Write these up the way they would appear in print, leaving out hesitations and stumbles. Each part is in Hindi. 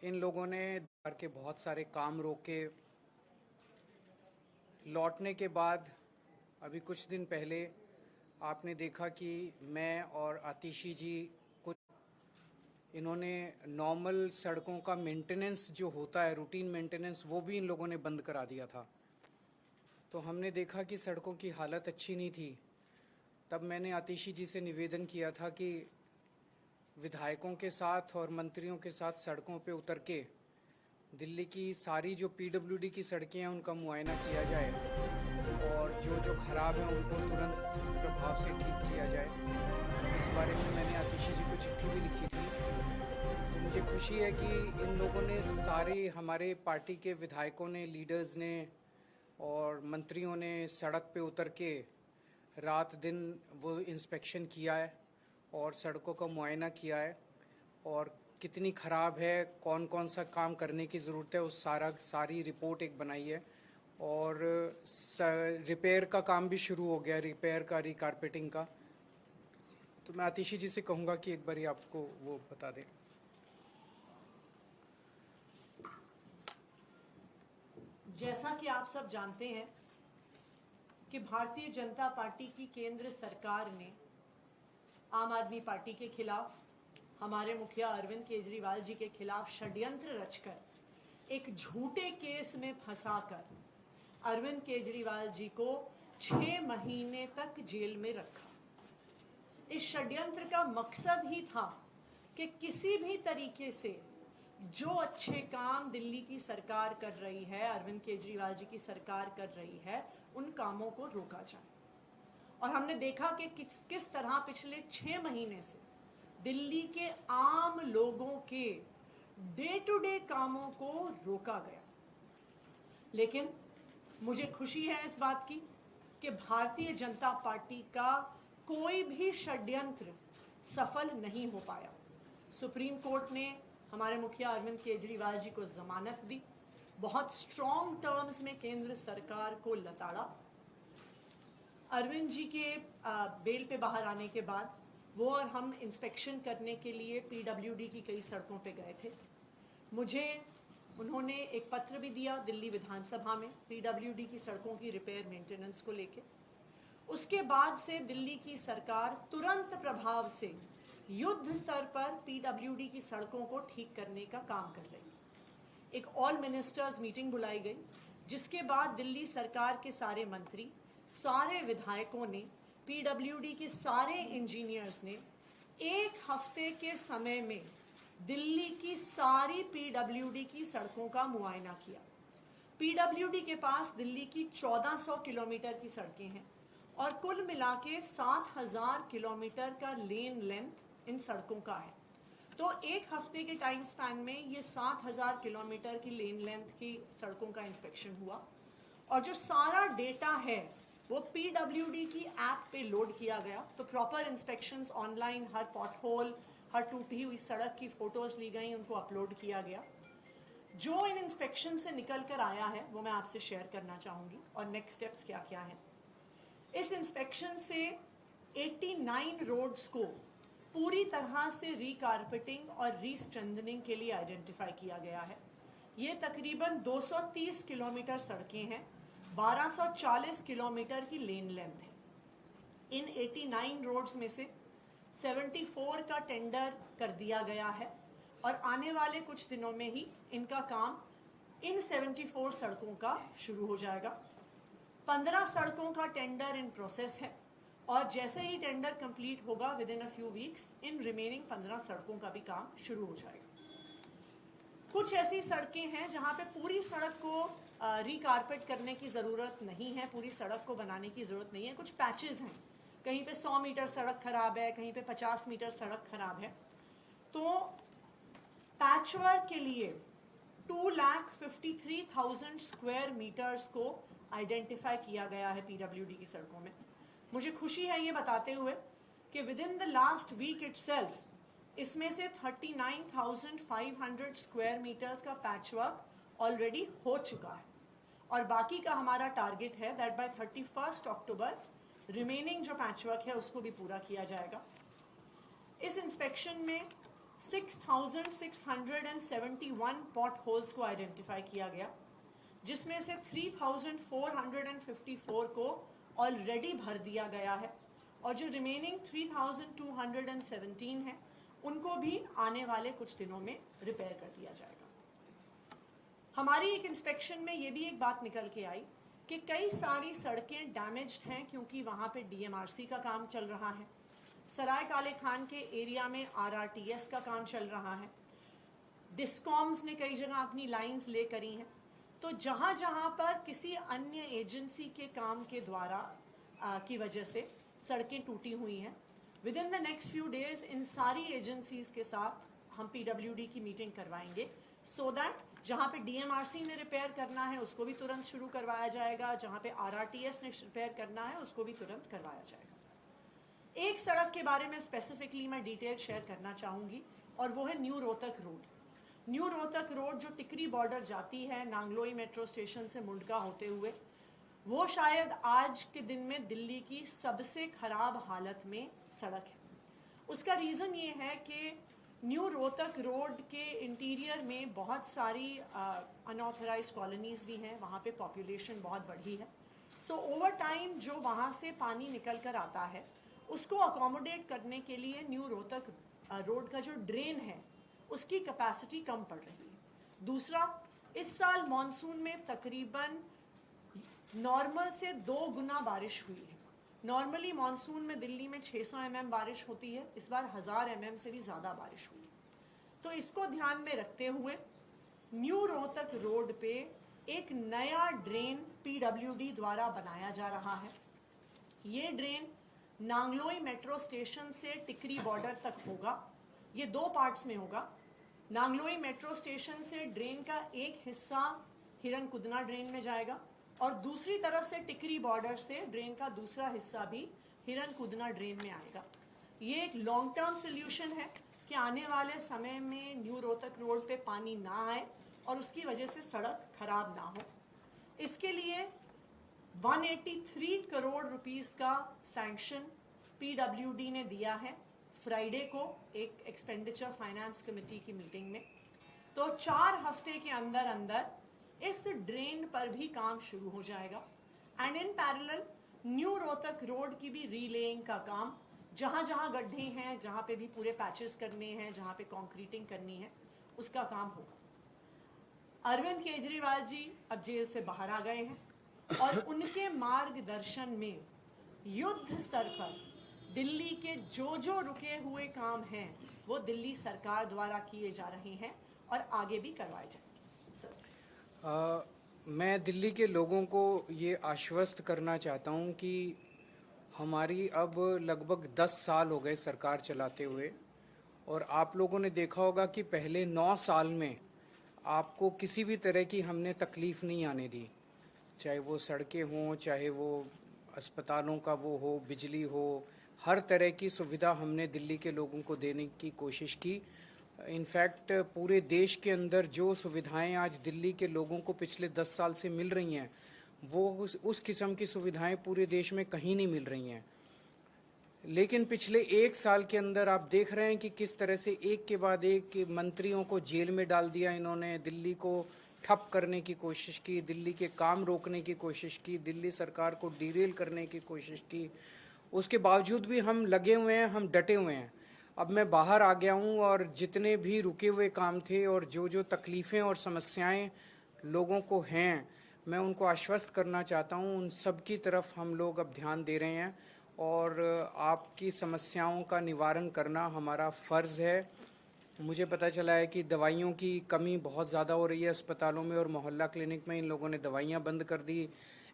इन लोगों ने बाहर के बहुत सारे काम रोके। लौटने के बाद अभी कुछ दिन पहले आपने देखा कि मैं और आतिशी जी कुछ इन्होंने नॉर्मल सड़कों का मेंटेनेंस जो होता है, रूटीन मेंटेनेंस, वो भी इन लोगों ने बंद करा दिया था। तो हमने देखा कि सड़कों की हालत अच्छी नहीं थी। तब मैंने आतिशी जी से निवेदन किया था कि विधायकों के साथ और मंत्रियों के साथ सड़कों पे उतर के दिल्ली की सारी जो पीडब्ल्यूडी की सड़कें हैं उनका मुआयना किया जाए और जो जो खराब हैं उनको तुरंत प्रभाव से ठीक किया जाए। इस बारे में मैंने आतिशी जी को चिट्ठी भी लिखी थी। तो मुझे खुशी है कि इन लोगों ने, सारे हमारे पार्टी के विधायकों ने, लीडर्स ने और मंत्रियों ने सड़क पे उतर के रात दिन वो इंस्पेक्शन किया है और सड़कों का मुआयना किया है और कितनी ख़राब है, कौन कौन सा काम करने की ज़रूरत है, उस सारी रिपोर्ट एक बनाई है। और रिपेयर का काम भी शुरू हो गया, रिपेयर का, रिकारपेटिंग का। तो मैं आतिशी जी से कहूँगा कि एक बार आपको वो बता दें। जैसा कि आप सब जानते हैं कि भारतीय जनता पार्टी की केंद्र सरकार ने आम आदमी पार्टी के खिलाफ, हमारे मुखिया अरविंद केजरीवाल जी के खिलाफ षड्यंत्र रचकर एक झूठे केस में फंसाकर अरविंद केजरीवाल जी को 6 महीने तक जेल में रखा। इस षड्यंत्र का मकसद ही था कि किसी भी तरीके से जो अच्छे काम दिल्ली की सरकार कर रही है, अरविंद केजरीवाल जी की सरकार कर रही है, उन कामों को रोका जाए। और हमने देखा कि किस तरह पिछले 6 महीने से दिल्ली के आम लोगों के डे टू डे कामों को रोका गया। लेकिन मुझे खुशी है इस बात की कि भारतीय जनता पार्टी का कोई भी षड्यंत्र सफल नहीं हो पाया। सुप्रीम कोर्ट ने हमारे मुखिया अरविंद केजरीवाल जी को जमानत दी, बहुत स्ट्रॉन्ग टर्म्स में केंद्र सरकार को लताड़ा। अरविंद जी के बेल पे बाहर आने के बाद वो और हम इंस्पेक्शन करने के लिए पीडब्ल्यूडी की कई सड़कों पे गए थे। मुझे उन्होंने एक पत्र भी दिया दिल्ली विधानसभा में पीडब्ल्यूडी की सड़कों की रिपेयर मेंटेनेंस को लेके। उसके बाद से दिल्ली की सरकार तुरंत प्रभाव से युद्ध स्तर पर पीडब्ल्यूडी की सड़कों को ठीक करने का काम कर रही। एक ऑल मिनिस्टर्स मीटिंग बुलाई गई, जिसके बाद दिल्ली सरकार के सारे मंत्री, सारे विधायकों ने, पीडब्ल्यूडी के सारे इंजीनियर्स ने 1 हफ्ते के समय में दिल्ली की सारी पीडब्ल्यूडी की सड़कों का मुआयना किया। पीडब्ल्यूडी के पास दिल्ली की 1400 किलोमीटर की सड़कें हैं और कुल मिला के 7000 किलोमीटर का लेन लेंथ इन सड़कों का है। तो 1 हफ्ते के टाइम स्पैन में ये 7000 किलोमीटर की लेन लेंथ की सड़कों का इंस्पेक्शन हुआ और जो सारा डेटा है वो पीडब्ल्यूडी की ऐप पे लोड किया गया। तो प्रॉपर इंस्पेक्शंस ऑनलाइन, हर पॉटहोल, हर टूटी हुई सड़क की फोटोज ली गई, उनको अपलोड किया गया। जो इन इंस्पेक्शन से निकल कर आया है वो मैं आपसे शेयर करना चाहूंगी और नेक्स्ट स्टेप्स क्या क्या हैं। इस इंस्पेक्शन से 89 रोड्स को पूरी तरह से रीकारपेटिंग और रीस्ट्रेंथनिंग के लिए आइडेंटिफाई किया गया है। ये तकरीबन 230 किलोमीटर सड़कें हैं, 1240 किलोमीटर की लेन लेंथ है। इन 89 रोड्स में से 74 का टेंडर कर दिया गया है और आने वाले कुछ दिनों में ही इनका काम इन 74 सड़कों का शुरू हो जाएगा। 15 सड़कों का टेंडर इन प्रोसेस है और जैसे ही टेंडर कंप्लीट होगा with in a few weeks in remaining 15 सड़कों का भी काम शुरू हो जाएगा। कुछ ऐसी सड़कें हैं जहां पे पूरी सड़क को रिकारपेट करने की ज़रूरत नहीं है, पूरी सड़क को बनाने की ज़रूरत नहीं है। कुछ पैचेस हैं, कहीं पे 100 मीटर सड़क खराब है, कहीं पे 50 मीटर सड़क खराब है। तो पैचवर्क के लिए 2,53,000 स्क्वायर मीटर्स को आइडेंटिफाई किया गया है पीडब्ल्यूडी की सड़कों में। मुझे खुशी है ये बताते हुए कि within the last week itself इसमें से 39,500 स्क्वायर मीटर्स का पैचवर्क ऑलरेडी हो चुका है और बाकी का हमारा टारगेट है दैट बाय 31 अक्टूबर रिमेनिंग जो पैचवर्क है उसको भी पूरा किया जाएगा। इस इंस्पेक्शन में 6,671 पॉट होल्स को आइडेंटिफाई किया गया, जिसमें से 3,454 को ऑलरेडी भर दिया गया है और जो रिमेनिंग 3,217 है उनको भी आने वाले कुछ दिनों में रिपेयर कर दिया जाएगा। हमारी एक इंस्पेक्शन में ये भी एक बात निकल के आई कि कई सारी सड़कें डैमेज्ड हैं क्योंकि वहाँ पे डीएमआरसी का काम चल रहा है, सराय काले खान के एरिया में आरआरटीएस का काम चल रहा है, डिस्कॉम्स ने कई जगह अपनी लाइंस ले करी हैं। तो जहाँ जहाँ पर किसी अन्य एजेंसी के काम के द्वारा की वजह से सड़कें टूटी हुई हैं, with in the next few days in सारी एजेंसीज के साथ हम पीडब्ल्यूडी की मीटिंग करवाएंगे सो दैट जहाँ पे डीएमआरसी ने रिपेयर करना है उसको भी तुरंत शुरू करवाया जाएगा, जहाँ पे आरआरटीएस ने रिपेयर करना है उसको भी तुरंत करवाया जाएगा। एक सड़क के बारे में स्पेसिफिकली मैं डिटेल शेयर करना चाहूँगी और वो है new Rohtak road. New Rohtak road जो टिकरी बॉर्डर जाती है नांगलोई मेट्रो स्टेशन से मुंडका होते हुए, वो शायद आज के दिन में दिल्ली की सबसे खराब हालत में सड़क है। उसका रीज़न ये है कि न्यू रोहतक रोड के इंटीरियर में बहुत सारी अनऑथराइज्ड कॉलोनीज भी हैं, वहाँ पे पॉपुलेशन बहुत बढ़ी है। सो ओवर टाइम जो वहाँ से पानी निकल कर आता है उसको अकोमोडेट करने के लिए न्यू रोहतक रोड का जो ड्रेन है उसकी कैपेसिटी कम पड़ रही है। दूसरा, इस साल मॉनसून में तकरीबन नॉर्मल से 2 गुना बारिश हुई है। नॉर्मली मॉनसून में दिल्ली में 600 mm बारिश होती है, इस बार 1000 mm से भी ज़्यादा बारिश हुई। तो इसको ध्यान में रखते हुए न्यू रोहतक रोड पे एक नया ड्रेन पीडब्ल्यूडी द्वारा बनाया जा रहा है। ये ड्रेन नांगलोई मेट्रो स्टेशन से टिकरी बॉर्डर तक होगा। ये 2 पार्ट्स में होगा। नांगलोई मेट्रो स्टेशन से ड्रेन का एक हिस्सा हिरनकुदना ड्रेन में जाएगा और दूसरी तरफ से टिकरी बॉर्डर से ड्रेन का दूसरा हिस्सा भी हिरनकुदना ड्रेन में आएगा। ये एक लॉन्ग टर्म सोल्यूशन है कि आने वाले समय में न्यू रोहतक रोड पे पानी ना आए और उसकी वजह से सड़क खराब ना हो। इसके लिए 183 करोड़ रुपीस का सैंक्शन पीडब्ल्यूडी ने दिया है फ्राइडे को एक एक्सपेंडिचर फाइनेंस कमेटी की मीटिंग में। तो 4 हफ्ते के अंदर अंदर इस ड्रेन पर भी काम शुरू हो जाएगा and in parallel new Rohtak road की भी रीलेइंग का काम, जहां जहां गड्ढे हैं, जहां पे भी पूरे पैचेस करने हैं, जहां पे कंक्रीटिंग करनी है, उसका काम होगा। अरविंद केजरीवाल जी अब जेल से बाहर आ गए हैं और उनके मार्गदर्शन में युद्ध स्तर पर दिल्ली के जो रुके हुए काम हैं वो दिल्ली सरकार द्वारा किए जा रहे हैं और आगे भी करवाए जाएंगे। सर, मैं दिल्ली के लोगों को ये आश्वस्त करना चाहता हूँ कि हमारी अब लगभग 10 साल हो गए सरकार चलाते हुए और आप लोगों ने देखा होगा कि पहले 9 साल में आपको किसी भी तरह की हमने तकलीफ नहीं आने दी, चाहे वो सड़कें हों, चाहे वो अस्पतालों का वो हो, बिजली हो, हर तरह की सुविधा हमने दिल्ली के लोगों को देने की कोशिश की। इनफैक्ट पूरे देश के अंदर जो सुविधाएं आज दिल्ली के लोगों को पिछले 10 साल से मिल रही हैं वो उस किस्म की सुविधाएं पूरे देश में कहीं नहीं मिल रही हैं। लेकिन पिछले 1 साल के अंदर आप देख रहे हैं कि किस तरह से एक के बाद एक मंत्रियों को जेल में डाल दिया इन्होंने, दिल्ली को ठप करने की कोशिश की, दिल्ली के काम रोकने की कोशिश की, दिल्ली सरकार को डीरेल करने की कोशिश की। उसके बावजूद भी हम लगे हुए हैं, हम डटे हुए हैं। अब मैं बाहर आ गया हूं और जितने भी रुके हुए काम थे और जो तकलीफ़ें और समस्याएं लोगों को हैं, मैं उनको आश्वस्त करना चाहता हूं। उन सब की तरफ हम लोग अब ध्यान दे रहे हैं और आपकी समस्याओं का निवारण करना हमारा फ़र्ज़ है। मुझे पता चला है कि दवाइयों की कमी बहुत ज़्यादा हो रही है अस्पतालों में और मोहल्ला क्लिनिक में। इन लोगों ने दवाइयाँ बंद कर दी।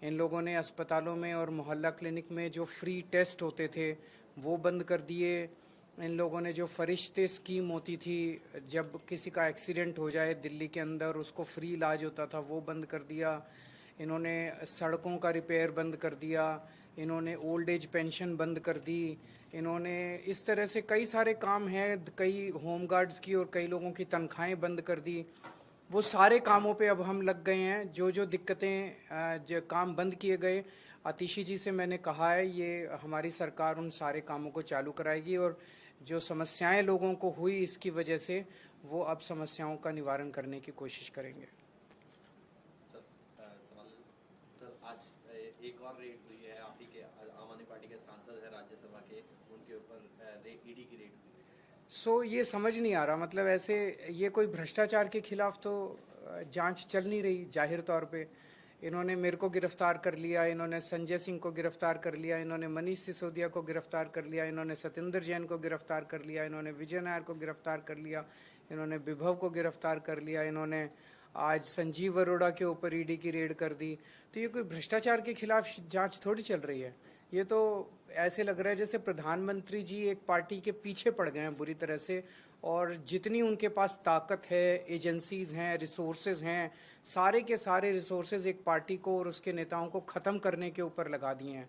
इन लोगों ने अस्पतालों में और मोहल्ला क्लिनिक में जो फ्री टेस्ट होते थे वो बंद कर दिए। इन लोगों ने जो फरिश्ते स्कीम होती थी, जब किसी का एक्सीडेंट हो जाए दिल्ली के अंदर उसको फ्री इलाज होता था, वो बंद कर दिया। इन्होंने सड़कों का रिपेयर बंद कर दिया। इन्होंने ओल्ड एज पेंशन बंद कर दी। इन्होंने इस तरह से कई सारे काम हैं, कई होम गार्ड्स की और कई लोगों की तनख्वाहें बंद कर दी। वो सारे कामों पे अब हम लग गए हैं। जो दिक्कतें जो काम बंद किए गए, आतिशी जी से मैंने कहा है ये हमारी सरकार उन सारे कामों को चालू कराएगी और जो समस्याएं लोगों को हुई इसकी वजह से, वो अब समस्याओं का निवारण करने की कोशिश करेंगे। सर आज एक और रेड हुई है, आप ही के आम आदमी पार्टी के सांसद है राज्यसभा के, उनके ऊपर ईडी की रेड हुई। ये समझ नहीं आ रहा, मतलब ऐसे ये कोई भ्रष्टाचार के खिलाफ तो जांच चल नहीं रही। जाहिर तौर पे इन्होंने मेरे को गिरफ्तार कर लिया, इन्होंने संजय सिंह को गिरफ्तार कर लिया, इन्होंने मनीष सिसोदिया को गिरफ्तार कर लिया, इन्होंने सत्येंद्र जैन को गिरफ्तार कर लिया, इन्होंने विजय नायर को गिरफ्तार कर लिया, इन्होंने विभव को गिरफ्तार कर लिया, इन्होंने आज संजीव अरोड़ा के ऊपर ईडी की रेड कर दी। तो ये कोई भ्रष्टाचार के खिलाफ जांच थोड़ी चल रही है। ये तो ऐसे लग रहा है जैसे प्रधानमंत्री जी एक पार्टी के पीछे पड़ गए हैं बुरी तरह से, और जितनी उनके पास ताकत है, एजेंसीज हैं, रिसोर्सेज हैं, सारे के सारे रिसोर्सेज एक पार्टी को और उसके नेताओं को ख़त्म करने के ऊपर लगा दिए हैं।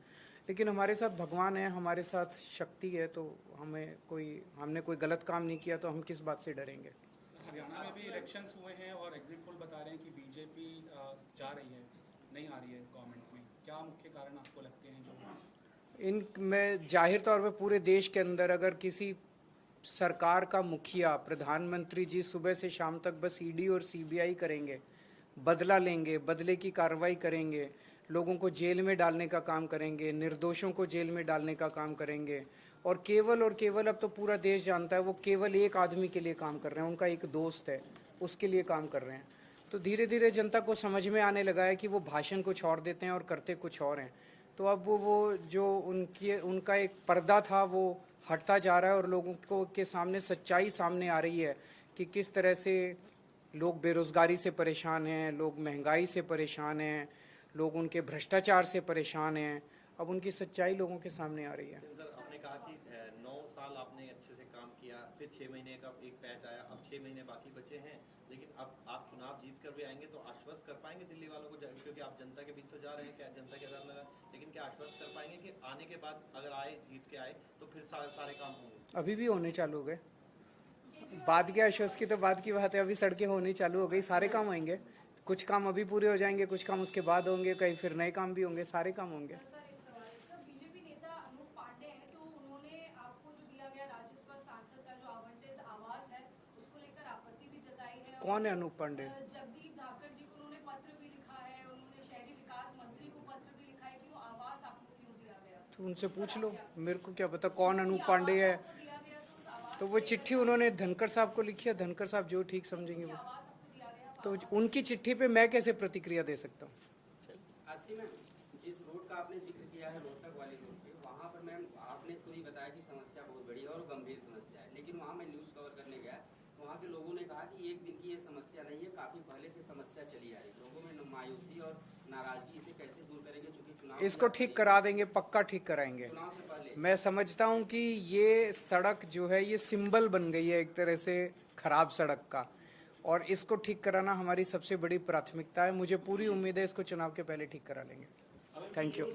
लेकिन हमारे साथ भगवान है, हमारे साथ शक्ति है, तो हमने कोई गलत काम नहीं किया तो हम किस बात से डरेंगे। हरियाणा में भी इलेक्शंस हुए हैं और एग्जिट पोल बता रहे हैं कि बीजेपी जा रही है, नहीं आ रही है गवर्नमेंट में। क्या मुख्य कारण आपको लगते हैं जो इनमें? जाहिर तौर पे पूरे देश के अंदर अगर किसी सरकार का मुखिया, प्रधानमंत्री जी सुबह से शाम तक बस ईडी और सीबीआई करेंगे, बदला लेंगे, बदले की कार्रवाई करेंगे, लोगों को जेल में डालने का काम करेंगे, निर्दोषों को जेल में डालने का काम करेंगे, और केवल अब तो पूरा देश जानता है वो केवल एक आदमी के लिए काम कर रहे हैं, उनका एक दोस्त है, उसके लिए काम कर रहे हैं। तो धीरे धीरे जनता को समझ में आने लगा है कि वो भाषण कुछ और देते हैं और करते कुछ और हैं। तो अब वो जो उनका एक पर्दा था वो हटता जा रहा है और लोगों को के सामने सच्चाई सामने आ रही है कि किस तरह से लोग बेरोजगारी से परेशान हैं, लोग महंगाई से परेशान हैं, लोग उनके भ्रष्टाचार से परेशान हैं। अब उनकी सच्चाई लोगों के सामने आ रही है। सर, आपने कहा कि 9 साल आपने अच्छे से काम किया, फिर 6 महीने का एक पैच आया, अब 6 महीने बाकी बचे हैं, लेकिन अब आप चुनाव जीत कर भी आएंगे तो आश्वस्त कर पाएंगे दिल्ली वालों को, क्योंकि आप जनता के बीच तो जा रहे हैं, क्या जनता के डर लगा, लेकिन क्या आश्वस्त कर पाएंगे कि आने के बाद अगर आए, जीत के आए तो फिर सारे काम होंगे? अभी भी होने चालू हो गए, बाद के आश्वस्त की तो बाद की बात है। अभी सड़कें होनी चालू हो गई, सारे काम होंगे। कुछ काम अभी पूरे हो जाएंगे, कुछ काम उसके बाद होंगे, कहीं फिर नए काम भी होंगे, सारे काम होंगे। बीजेपी नेता अनूप पांडे हैं, तो उन्होंने आपको जो दिया गया राज्यसभा सांसद का जो आवंटित आवास है उसको लेकर आपत्ति भी जताई है। कौन है अनूप पांडे? जगदीप धाकड़ जी को उन्होंने पत्र भी लिखा है, उन्होंने शहरी विकास मंत्री को पत्र भी लिखा है कि वो आवास आपको क्यों दिया गया। तो उनसे पूछ लो, मेरे को क्या पता कौन अनूप पांडे है। तो वो चिट्ठी उन्होंने धनखड़ साहब को लिखी है, धनखड़ साहब जो ठीक समझेंगे वो। तो उनकी चिट्ठी पे मैं कैसे प्रतिक्रिया दे सकता हूँ? आशी मैम, जिस रोड का आपने जिक्र किया है, रोहतक वाली रोड पे, वहाँ पर मैम आपने खुद ही बताया कि समस्या बहुत बड़ी है और गंभीर समस्या है, लेकिन वहाँ मैं न्यूज़ कवर करने गया तो वहाँ के लोगों ने कहा कि एक दिन की ये समस्या नहीं है, काफ़ी पहले से समस्या चली आ रही। लोगों में मायूसी और नाराजगी, इसे कैसे दूर करेंगे? चूँकि चुनाव इसको ठीक करा देंगे, पक्का ठीक कराएंगे। चुनाव से पहले मैं समझता हूँ कि ये सड़क जो है ये सिंबल बन गई है एक तरह से खराब सड़क का, और इसको ठीक कराना हमारी सबसे बड़ी प्राथमिकता है। मुझे पूरी उम्मीद है इसको चुनाव के पहले ठीक करा लेंगे। Thank you.